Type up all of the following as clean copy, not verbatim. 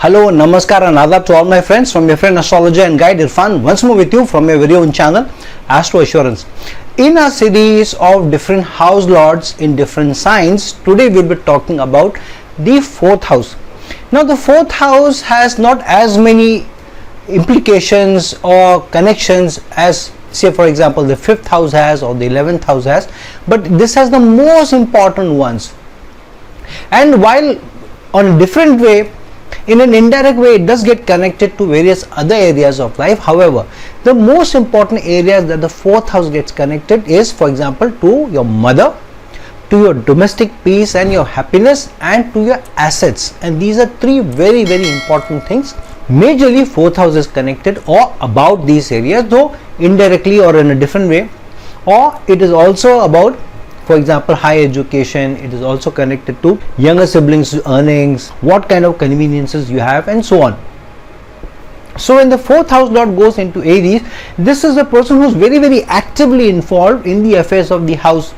Hello, Namaskar and Adab to all my friends from your friend astrologer and guide Irfan once more with you from your very own channel Astro Assurance. In a series of different house lords in different signs, today we will be talking about the fourth house. Now the fourth house has not as many implications or connections as, say for example, the fifth house has or the 11th house has, but this has the most important ones. And while on a different way, in an indirect way, it does get connected to various other areas of life. However, the most important areas that the fourth house gets connected is, for example, to your mother, to your domestic peace and your happiness, and to your assets. And these are three very important things. Majorly fourth house is connected or about these areas, though indirectly or in a different way. Or it is also about, for example, higher education. It is also connected to younger siblings' earnings, what kind of conveniences you have, and so on. So when the fourth house lord goes into Aries, this is a person who is very actively involved in the affairs of the house,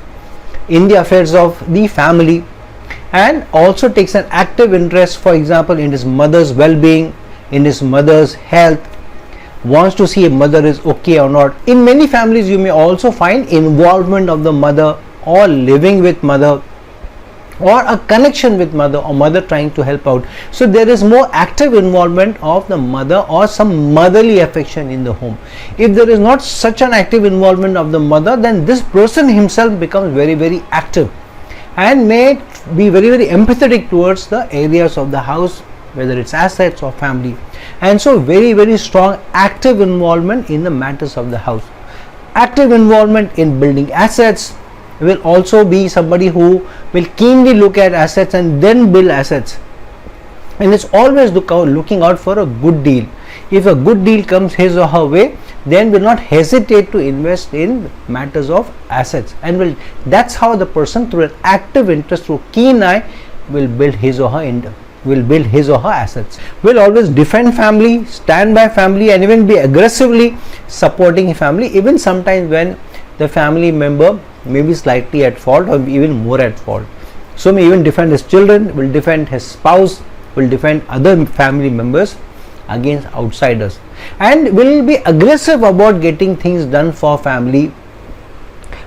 in the affairs of the family, and also takes an active interest, for example, in his mother's well-being, in his mother's health, wants to see if mother is okay or not. In many families you may also find involvement of the mother, or living with mother, or a connection with mother, or mother trying to help out. So there is more active involvement of the mother or some motherly affection in the home. If there is not such an active involvement of the mother, then this person himself becomes very active and may be very empathetic towards the areas of the house, whether it's assets or family, and so very strong active involvement in the matters of the house. Active involvement in building assets. Will also be somebody who will keenly look at assets and then build assets, and it's always looking out for a good deal. If a good deal comes his or her way, then will not hesitate to invest in matters of assets, and that's how the person, through an active interest, through keen eye, will build his or her assets. Will always defend family, stand by family, and even be aggressively supporting family, even sometimes when the family member may be slightly at fault or even more at fault. So may even defend his children, will defend his spouse, will defend other family members against outsiders, and will be aggressive about getting things done for family.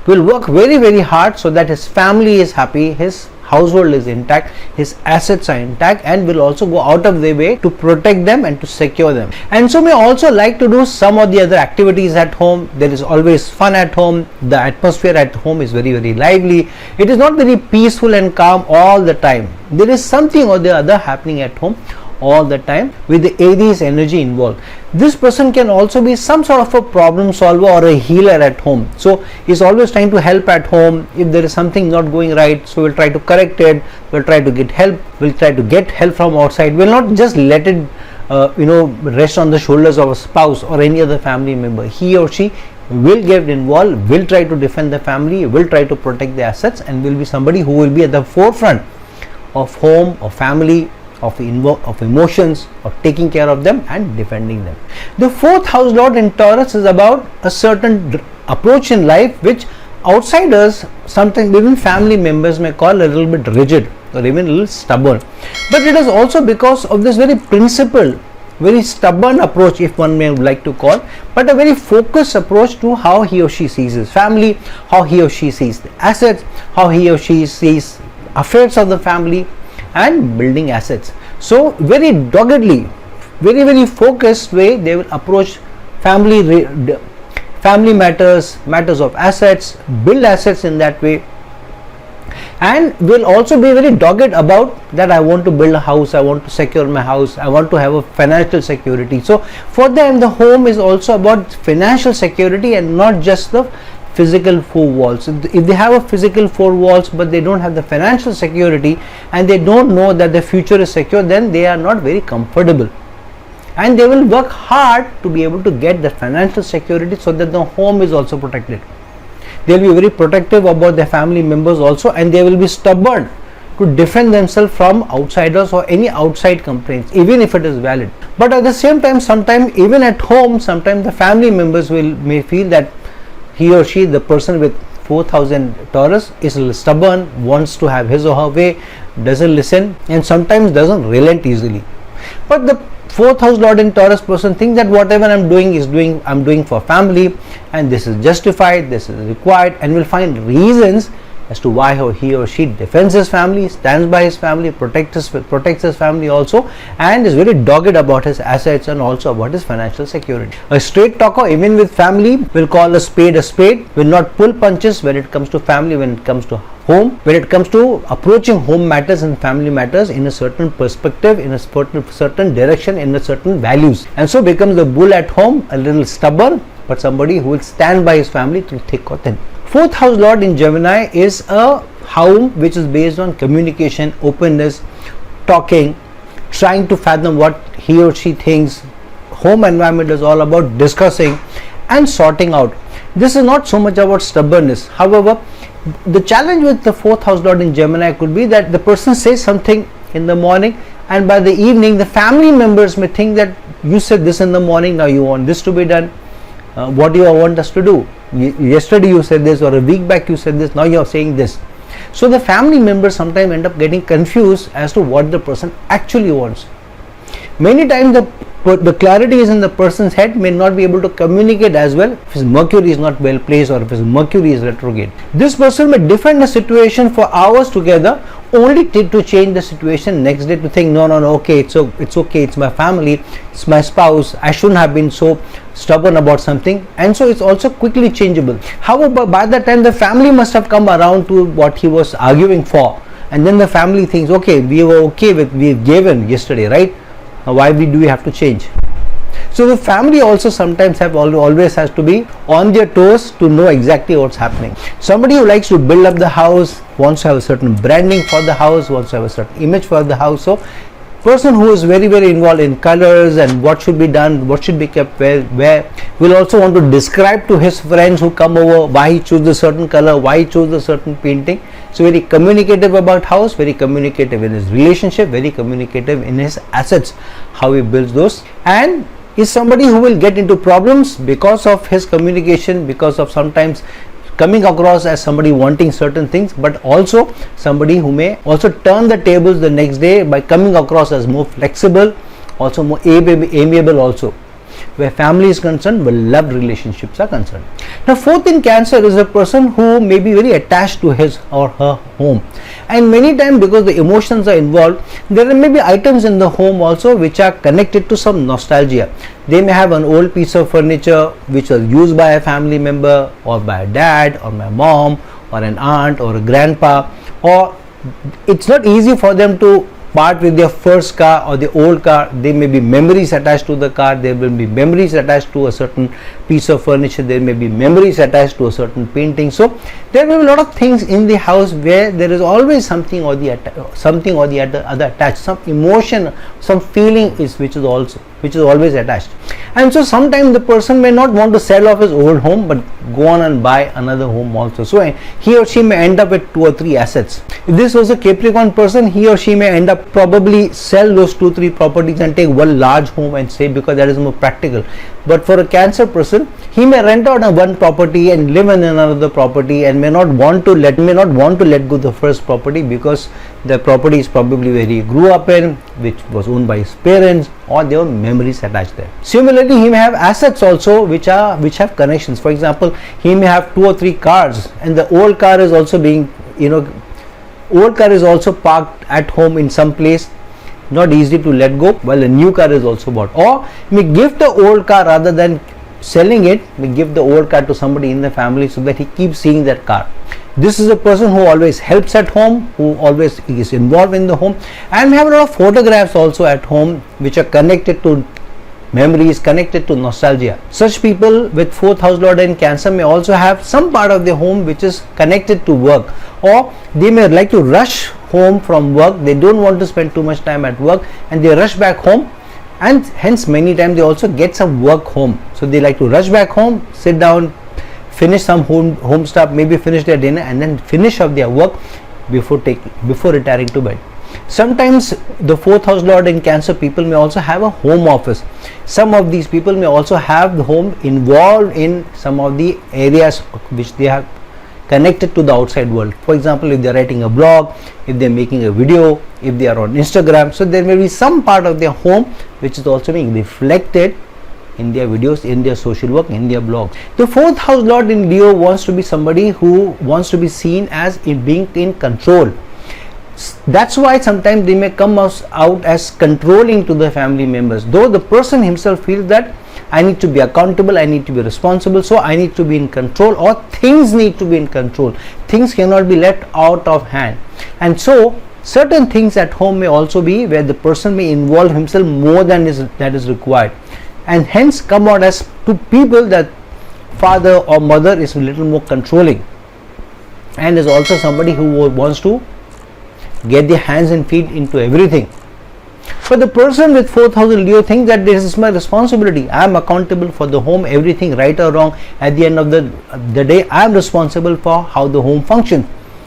Will work very hard so that his family is happy, his household is intact, his assets are intact, and will also go out of their way to protect them and to secure them. And so may also like to do some of the other activities at home. There is always fun at home. The atmosphere at home is very lively. It is not very peaceful and calm all the time. There is something or the other happening at home all the time with the Aries energy involved. This person can also be some sort of a problem solver or a healer at home. So he's always trying to help at home. If there is something not going right, so we'll try to correct it, we'll try to get help, we'll try to get help from outside. We'll not just let it rest on the shoulders of a spouse or any other family member. He or she will get involved, will try to defend the family, will try to protect the assets, and will be somebody who will be at the forefront of home or family, of emotions, of taking care of them and defending them. The fourth house lord in Taurus is about a certain approach in life which outsiders, sometimes even family members, may call a little bit rigid or even a little stubborn. But it is also because of this very principled, very stubborn approach, if one may like to call, but a very focused approach to how he or she sees his family, how he or she sees the assets, how he or she sees affairs of the family, and building assets. So very doggedly, very focused way they will approach family matters of assets, build assets in that way, and will also be very dogged about that. I want to build a house, I want to secure my house, I want to have a financial security. So for them the home is also about financial security and not just the physical four walls. If they have a physical four walls but they don't have the financial security and they don't know that the future is secure, then they are not very comfortable, and they will work hard to be able to get the financial security so that the home is also protected. They will be very protective about their family members also, and they will be stubborn to defend themselves from outsiders or any outside complaints, even if it is valid. But at the same time, sometimes even at home, sometimes the family members may feel that he or she, the person with 4,000 Taurus, is a little stubborn, wants to have his or her way, doesn't listen, and sometimes doesn't relent easily. But the fourth house lord in Taurus person thinks that whatever I'm doing for family, and this is justified, this is required, and will find reasons as to why he or she defends his family, stands by his family, protects his family also, and is very dogged about his assets and also about his financial security. A straight talker, even with family, will call a spade, will not pull punches when it comes to family, when it comes to home, when it comes to approaching home matters and family matters in a certain perspective, in a certain direction, in a certain values, and so becomes the bull at home, a little stubborn, but somebody who will stand by his family through thick or thin. Fourth house lord in Gemini is a house which is based on communication, openness, talking, trying to fathom what he or she thinks. Home environment is all about discussing and sorting out. This is not so much about stubbornness. However, the challenge with the fourth house lord in Gemini could be that the person says something in the morning, and by the evening the family members may think that you said this in the morning, now you want this to be done. What do you want us to do? Yesterday you said this, or a week back you said this, now you are saying this. So the family members sometimes end up getting confused as to what the person actually wants. Many times the clarity is in the person's head, may not be able to communicate as well if his Mercury is not well placed or if his Mercury is retrograde. This person may defend a situation for hours together, only to change the situation next day, to think no, okay, it's okay, it's my family, it's my spouse, I shouldn't have been so stubborn about something, and so it's also quickly changeable. However, by that time the family must have come around to what he was arguing for, and then the family thinks, okay, we were okay with, we given yesterday, right? Now why do we have to change? So the family also sometimes always has to be on their toes to know exactly what's happening. Somebody who likes to build up the house, wants to have a certain branding for the house, wants to have a certain image for the house. So person who is very involved in colors and what should be done, what should be kept where, will also want to describe to his friends who come over why he chose a certain color, why he chose a certain painting. So very communicative about house, very communicative in his relationship, very communicative in his assets, how he builds those, and is somebody who will get into problems because of his communication, because of sometimes coming across as somebody wanting certain things, but also somebody who may also turn the tables the next day by coming across as more flexible, also more amiable also. Where family is concerned, but love relationships are concerned. Now fourth in Cancer is a person who may be very attached to his or her home, and many times because the emotions are involved, there may be items in the home also which are connected to some nostalgia. They may have an old piece of furniture which was used by a family member, or by a dad, or my mom, or an aunt, or a grandpa, or it's not easy for them to part with their first car or the old car. There may be memories attached to the car, there will be memories attached to a certain piece of furniture, there may be memories attached to a certain painting. So there will be a lot of things in the house where there is always something or the other attached, some emotion, some feeling which is always attached. And so sometimes the person may not want to sell off his old home, but go on and buy another home also. So he or she may end up with 2 or 3 assets. If this was a Capricorn person, he or she may end up probably sell those 2-3 properties and take one large home and stay, because that is more practical. But for a Cancer person, he may rent out one property and live in another property, and may not want to let go the first property, because the property is probably where he grew up in, which was owned by his parents, or their own memories attached there. Similarly, he may have assets also which have connections. For example, he may have 2 or 3 cars, and the old car is also parked at home in some place, not easy to let go, while a new car is also bought. Or may give the old car, rather than selling it, may give the old car to somebody in the family so that he keeps seeing that car. This is a person who always helps at home, who always is involved in the home, and we have a lot of photographs also at home which are connected to memories, connected to nostalgia. Such people with 4th house lord in Cancer may also have some part of their home which is connected to work, or they may like to rush home from work. They don't want to spend too much time at work, and they rush back home, and hence many times they also get some work home. So they like to rush back home, sit down, finish some home stuff, maybe finish their dinner, and then finish up their work before retiring to bed. Sometimes the 4th house lord in Cancer people may also have a home office. Some of these people may also have the home involved in some of the areas which they have connected to the outside world. For example, if they are writing a blog, if they are making a video, if they are on Instagram. So there may be some part of their home which is also being reflected in their videos, in their social work, in their blogs. The fourth house lord in Leo wants to be somebody who wants to be seen as being in control. That's why sometimes they may come out as controlling to the family members, though the person himself feels that I need to be accountable, I need to be responsible, so I need to be in control, or things need to be in control. Things cannot be left out of hand. And so certain things at home may also be where the person may involve himself more than that is required, and hence come out as to people that father or mother is a little more controlling, and is also somebody who wants to get their hands and feet into everything. But the person with fourth house in Leo thinks that this is my responsibility. I am accountable for the home, everything, right or wrong. At the end of the day, I am responsible for how the home functions,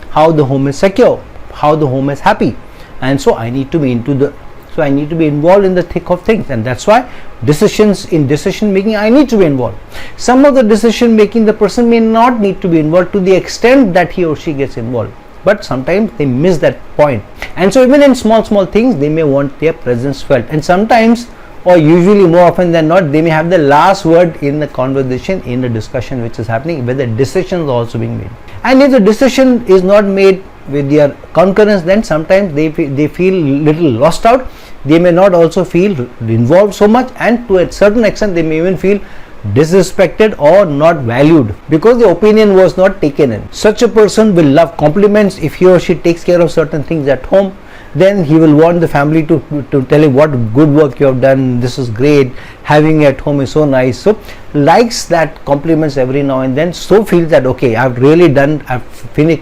how the home is secure, how the home is happy, and so I need to be involved in the thick of things, and that's why decision making I need to be involved. Some of the decision making the person may not need to be involved to the extent that he or she gets involved, but sometimes they miss that point, and so even in small things they may want their presence felt, and sometimes, or usually more often than not, they may have the last word in the conversation, in the discussion which is happening, where the decision is also being made. And if the decision is not made with their concurrence, then sometimes they feel little lost out. They may not also feel involved so much, and to a certain extent they may even feel disrespected or not valued because the opinion was not taken in. Such a person will love compliments. If he or she takes care of certain things at home, then he will want the family to tell him what good work you have done, this is great, having you at home is so nice. So likes that compliments every now and then, so feels that okay, I've really done, I've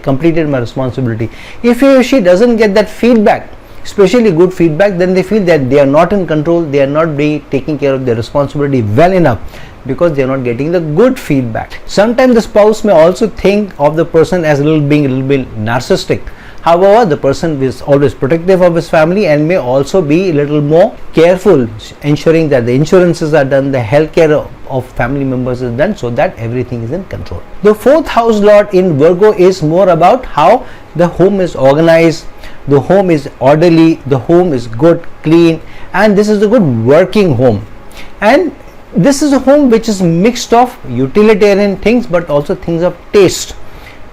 completed my responsibility. If he or she doesn't get that feedback, especially good feedback, then they feel that they are not in control, they are not taking care of their responsibility well enough, because they are not getting the good feedback. Sometimes the spouse may also think of the person as being a little bit narcissistic. However, the person is always protective of his family and may also be a little more careful, ensuring that the insurances are done, the health care of family members is done, so that everything is in control. The fourth house lord in Virgo is more about how the home is organized, the home is orderly, the home is good, clean, and this is a good working home. And this is a home which is mixed of utilitarian things but also things of taste,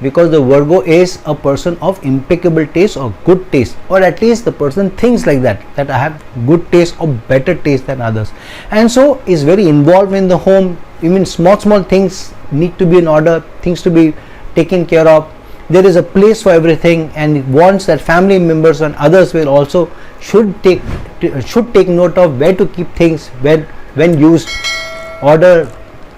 because the Virgo is a person of impeccable taste or good taste, or at least the person thinks like that I have good taste or better taste than others, and so is very involved in the home. Even small things need to be in order, things to be taken care of. There is a place for everything, and it wants that family members and others will also should take note of where to keep things, when used, order,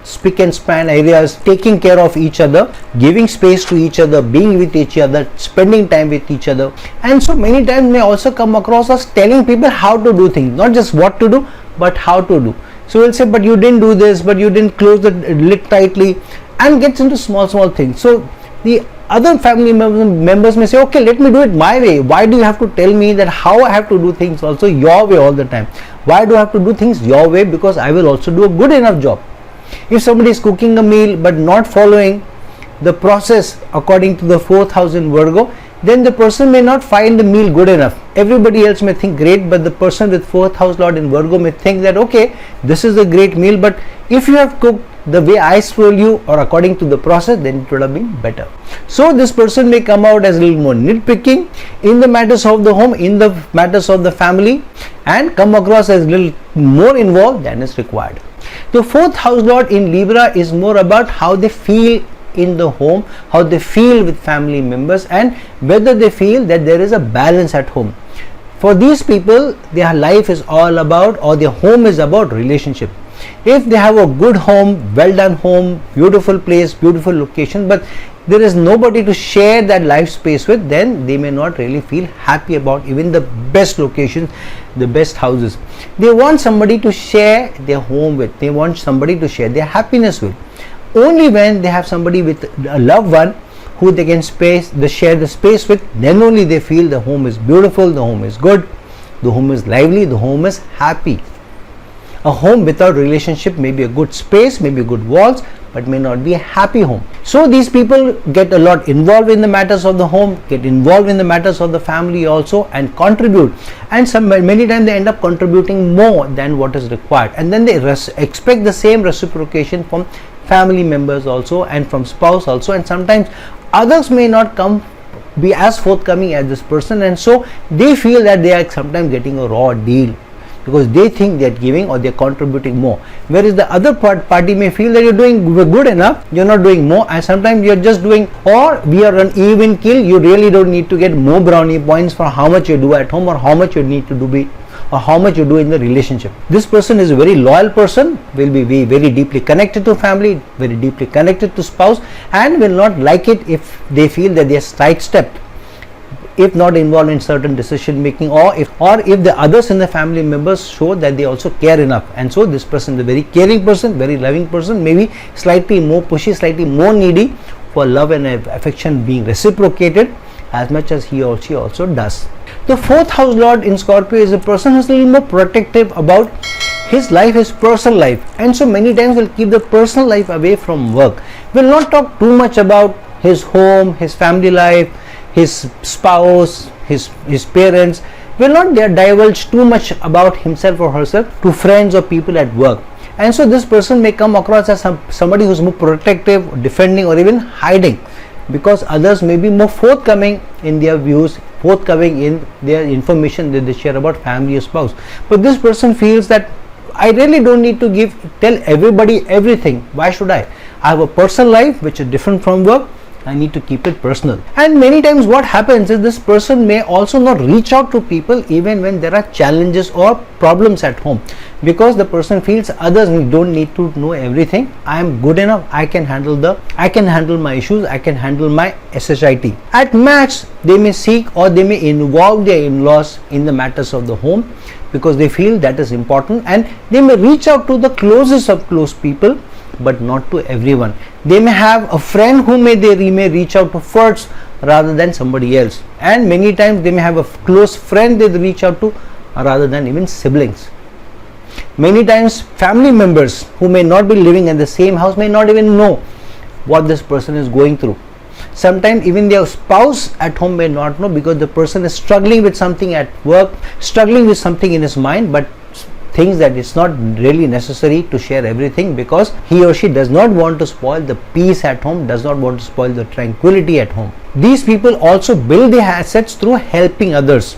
spick and span areas, taking care of each other, giving space to each other, being with each other, spending time with each other. And so many times may also come across as telling people how to do things, not just what to do but how to do. So we'll say, but you didn't do this, but you didn't close the lid tightly, and gets into small things. So the other family members may say, okay, let me do it my way. Why do you have to tell me that how I have to do things also your way all the time? Why do I have to do things your way? Because I will also do a good enough job. If somebody is cooking a meal but not following the process according to the fourth house in Virgo, then the person may not find the meal good enough. Everybody else may think great, but the person with fourth house lord in Virgo may think that okay, this is a great meal, but if you have cooked the way I told you or according to the process, then it would have been better. So this person may come out as a little more nitpicking in the matters of the home, in the matters of the family, and come across as a little more involved than is required. The fourth house lord in Libra is more about how they feel in the home, how they feel with family members, and whether they feel that there is a balance at home. For these people, their life is all about, or their home is about relationship. If they have a good home, well done home, beautiful place, beautiful location, but there is nobody to share that life space with, then they may not really feel happy about even the best locations, the best houses. They want somebody to share their home with, they want somebody to share their happiness with. Only when they have somebody with a loved one who they can share the space with, then only they feel the home is beautiful, the home is good, the home is lively, the home is happy. A home without relationship may be a good space, maybe good walls, but may not be a happy home. So these people get a lot involved in the matters of the home, get involved in the matters of the family also, and contribute, and many times they end up contributing more than what is required, and then they expect the same reciprocation from family members also and from spouse also, and sometimes others may not be as forthcoming as this person, and so they feel that they are sometimes getting a raw deal because they think they are giving or they are contributing more, whereas the other party may feel that you are doing good enough, you are not doing more, and sometimes you are just doing, or we are an even kill, you really don't need to get more brownie points for how much you do at home or how much you need to do or how much you do in the relationship. This person is a very loyal person, will be very deeply connected to family, very deeply connected to spouse, and will not like it if they feel that they are sidestepped, if not involved in certain decision making, or if the others in the family members show that they also care enough. And so this person is a very caring person, very loving person, maybe slightly more pushy, slightly more needy for love and affection being reciprocated as much as he or she also does. The fourth house lord in Scorpio is a person who is a little more protective about his life, his personal life, and so many times will keep the personal life away from work, will not talk too much about his home, his family life, his spouse, his parents, will not divulge too much about himself or herself to friends or people at work. And so this person may come across as somebody who is more protective, defending, or even hiding, because others may be more forthcoming in their views, forthcoming in their information that they share about family or spouse. But this person feels that I really don't need to tell everybody everything. Why should I? I have a personal life which is different from work. I need to keep it personal. And many times what happens is this person may also not reach out to people even when there are challenges or problems at home, because the person feels others don't need to know everything. I am good enough. I can handle my issues. I can handle my SHIT. At max, they may seek or they may involve their in-laws in the matters of the home because they feel that is important, and they may reach out to the closest of close people, but not to everyone. They may have a friend who they may reach out to first rather than somebody else, and many times they may have a close friend they reach out to rather than even siblings. Many times family members who may not be living in the same house may not even know what this person is going through. Sometimes even their spouse at home may not know, because the person is struggling with something at work, struggling with something in his mind, but thinks that it's not really necessary to share everything because he or she does not want to spoil the peace at home, does not want to spoil the tranquility at home. These people also build their assets through helping others.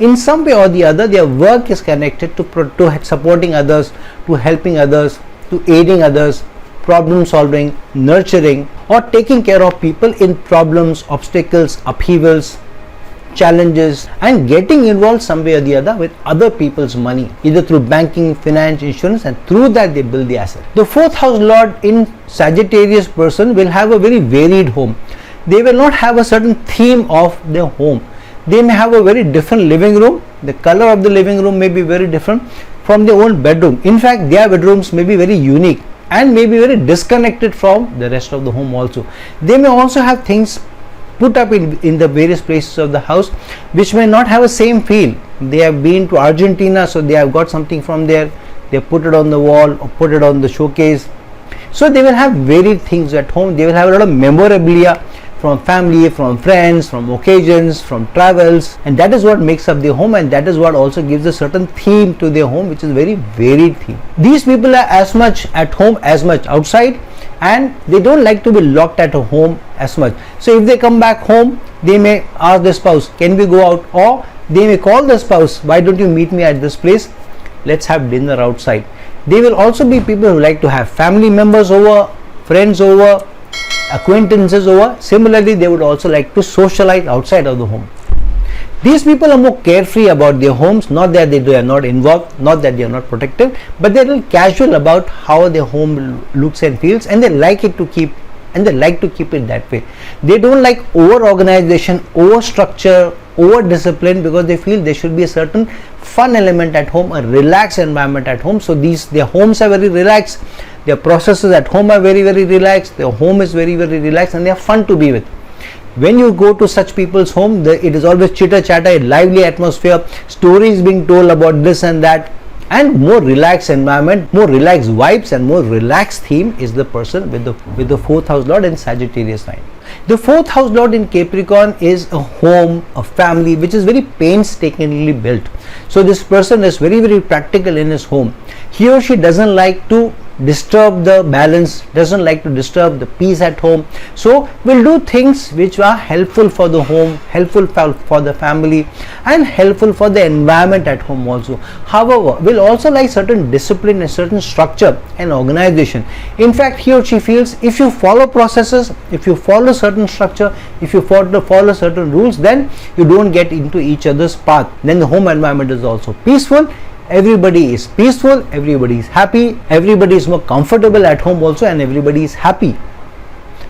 In some way or the other, their work is connected to supporting others, to helping others, to aiding others, problem solving, nurturing, or taking care of people in problems, obstacles, upheavals, challenges, and getting involved some way or the other with other people's money, either through banking, finance, insurance, and through that they build the asset. The fourth house lord in Sagittarius person will have a very varied home. They will not have a certain theme of their home. They may have a very different living room. The color of the living room may be very different from their own bedroom. In fact, their bedrooms may be very unique and may be very disconnected from the rest of the home also. They may also have things put up in the various places of the house which may not have a same feel. They have been to Argentina, so they have got something from there, they put it on the wall or put it on the showcase. So they will have varied things at home. They will have a lot of memorabilia from family, from friends, from occasions, from travels, and that is what makes up their home, and that is what also gives a certain theme to their home, which is very varied theme. These people are as much at home as much outside, and they don't like to be locked at a home as much. So if they come back home, they may ask the spouse, can we go out? Or they may call the spouse, why don't you meet me at this place? Let's have dinner outside. They will also be people who like to have family members over, friends over, acquaintances over. Similarly, they would also like to socialize outside of the home. These people are more carefree about their homes, not that they are not involved, not that they are not protective, but they are a little casual about how their home looks and feels, and they like it to keep it that way. They don't like over organization, over structure, over discipline, because they feel there should be a certain fun element at home, a relaxed environment at home. So their homes are very relaxed, their processes at home are very, very relaxed, their home is very, very relaxed, and they are fun to be with. When you go to such people's home, it is always chitter chatter, a lively atmosphere, stories being told about this and that, and more relaxed environment, more relaxed vibes and more relaxed theme is the person with the fourth house lord in Sagittarius sign. The fourth house lord in Capricorn is a home, a family which is very painstakingly built. So this person is very, very practical in his home. He or she doesn't like to disturb the balance, doesn't like to disturb the peace at home, so will do things which are helpful for the home, helpful for the family and helpful for the environment at home also. However, will also like certain discipline, a certain structure and organization. In fact, he or she feels if you follow processes, if you follow certain structure, if you follow certain rules, then you don't get into each other's path. Then the home environment is also peaceful. Everybody is peaceful, everybody is happy, everybody is more comfortable at home also, and everybody is happy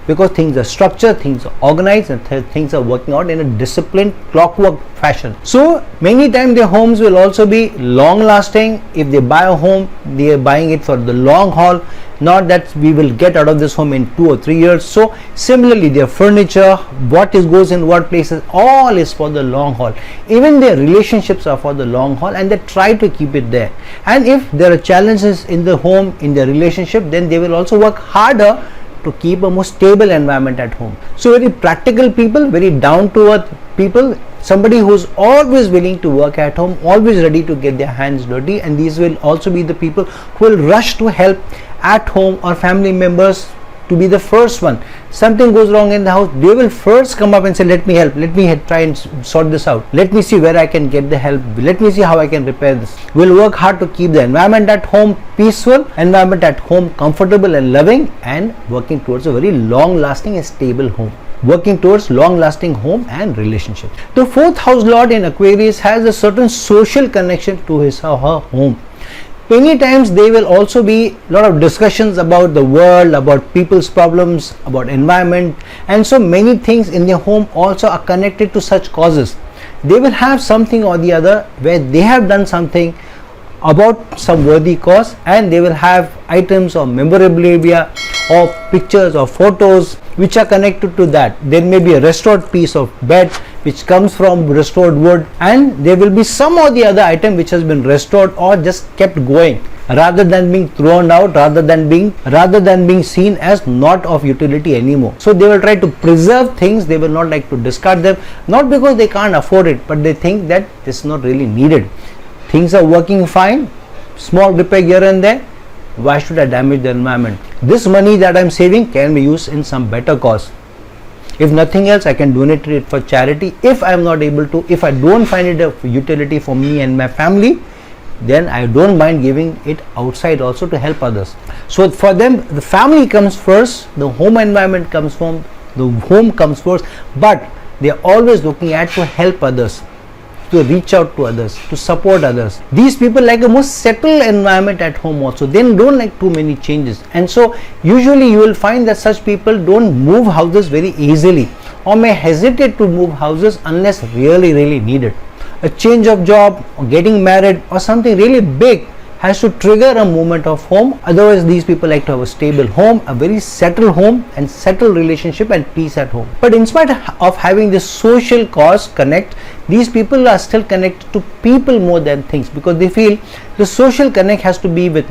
because things are structured, things are organized and things are working out in a disciplined clockwork fashion. So many times their homes will also be long lasting. If they buy a home, they are buying it for the long haul, not that we will get out of this home in 2 or 3 years. So similarly, their furniture, what goes in what places, all is for the long haul. Even their relationships are for the long haul and they try to keep it there. And if there are challenges in the home, in their relationship, then they will also work harder to keep a more stable environment at home. So very practical people, very down to earth people, somebody who's always willing to work at home, always ready to get their hands dirty, and these will also be the people who will rush to help at home or family members to be the first one. Something goes wrong in the house, they will first come up and say, let me help, let me try and sort this out, let me see where I can get the help, let me see how I can repair this. We'll work hard to keep the environment at home peaceful, environment at home comfortable and loving, and working towards a very long lasting and stable home, working towards long lasting home and relationship. The fourth house lord in Aquarius has a certain social connection to his or her home. Many times there will also be a lot of discussions about the world, about people's problems, about environment, and so many things in their home also are connected to such causes. They will have something or the other where they have done something about some worthy cause, and they will have items or memorabilia or pictures or photos which are connected to that. There may be a restored piece of bed which comes from restored wood, and there will be some or the other item which has been restored or just kept going rather than being thrown out, rather than being seen as not of utility anymore. So they will try to preserve things, they will not like to discard them, not because they can't afford it, but they think that this is not really needed. Things are working fine, small repair here and there, why should I damage the environment? This money that I'm saving can be used in some better cause. If nothing else, I can donate it for charity. If I am not able to, if I don't find it of utility for me and my family, then I don't mind giving it outside also to help others. So for them, the family comes first, the home environment comes from, the home comes first, but they are always looking at to help others, to reach out to others, to support others. These people like a more settled environment at home also. They don't like too many changes, and so usually you will find that such people don't move houses very easily or may hesitate to move houses unless really needed. A change of job or getting married or something really big has to trigger a movement of home. Otherwise, these people like to have a stable home, a very settled home and settled relationship and peace at home. But in spite of having this social cause connect, these people are still connected to people more than things, because they feel the social connect has to be with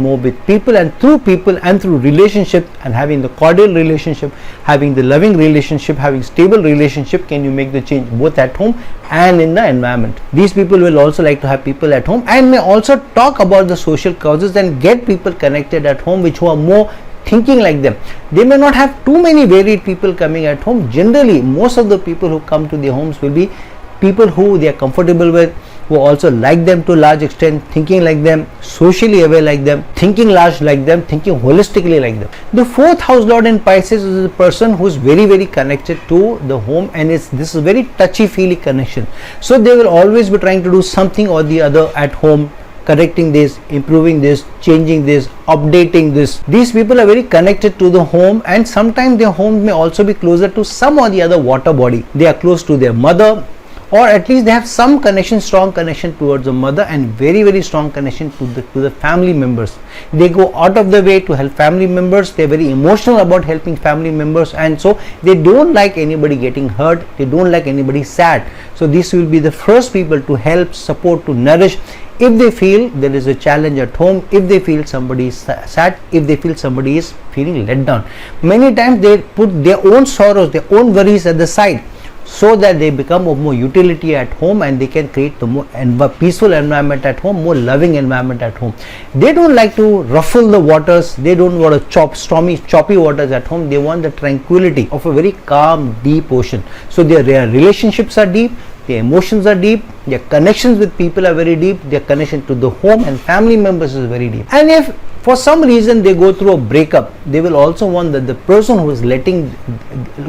people, and through relationship and having the cordial relationship, having the loving relationship, having stable relationship, can you make the change both at home and in the environment. These people will also like to have people at home and may also talk about the social causes and get people connected at home who are more thinking like them. They may not have too many varied people coming at home. Generally, most of the people who come to their homes will be people who they are comfortable with, who also like them to a large extent, thinking like them, socially aware like them, thinking large like them, thinking holistically like them. The fourth house lord in Pisces is a person who is very connected to the home, and this is a very touchy-feely connection. So they will always be trying to do something or the other at home, correcting this, improving this, changing this, updating this. These people are very connected to the home, and sometimes their home may also be closer to some or the other water body. They are close to their mother, or at least they have some connection, strong connection towards the mother, and very strong connection to the family members. They go out of the way to help family members. They are very emotional about helping family members, and so they don't like anybody getting hurt, they don't like anybody sad. So these will be the first people to help, support, to nourish if they feel there is a challenge at home, if they feel somebody is sad, if they feel somebody is feeling let down. Many times they put their own sorrows, their own worries at the side, so that they become of more utility at home, and they can create the more peaceful environment at home, more loving environment at home. They don't like to ruffle the waters, they don't want to choppy waters at home. They want the tranquility of a very calm, deep ocean. So their relationships are deep, their emotions are deep, their connections with people are very deep, their connection to the home and family members is very deep. And if for some reason they go through a breakup, they will also want that the person who is letting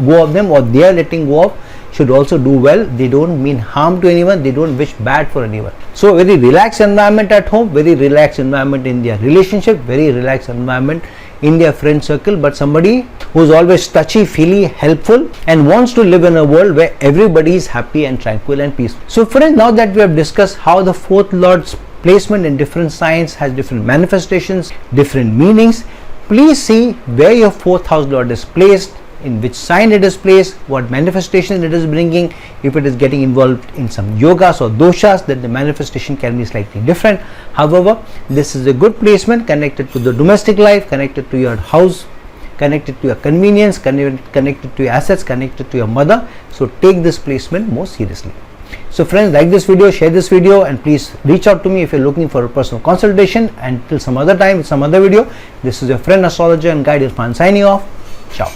go of them, or they are letting go of, should also do well. They don't mean harm to anyone, they don't wish bad for anyone. So very relaxed environment at home, very relaxed environment in their relationship, very relaxed environment in their friend circle, but somebody who is always touchy feely, helpful, and wants to live in a world where everybody is happy and tranquil and peaceful. So friends, now that we have discussed how the fourth lord's placement in different signs has different manifestations, different meanings, please see where your fourth house lord is placed, in which sign it is placed, what manifestation it is bringing. If it is getting involved in some yogas or doshas, then the manifestation can be slightly different. However, this is a good placement, connected to the domestic life, connected to your house, connected to your convenience, connected to your assets, connected to your mother. So take this placement more seriously. So friends, like this video, share this video, and please reach out to me if you're looking for a personal consultation. And till some other time, some other video, this is your friend, astrologer and guide Irfan signing off. Ciao.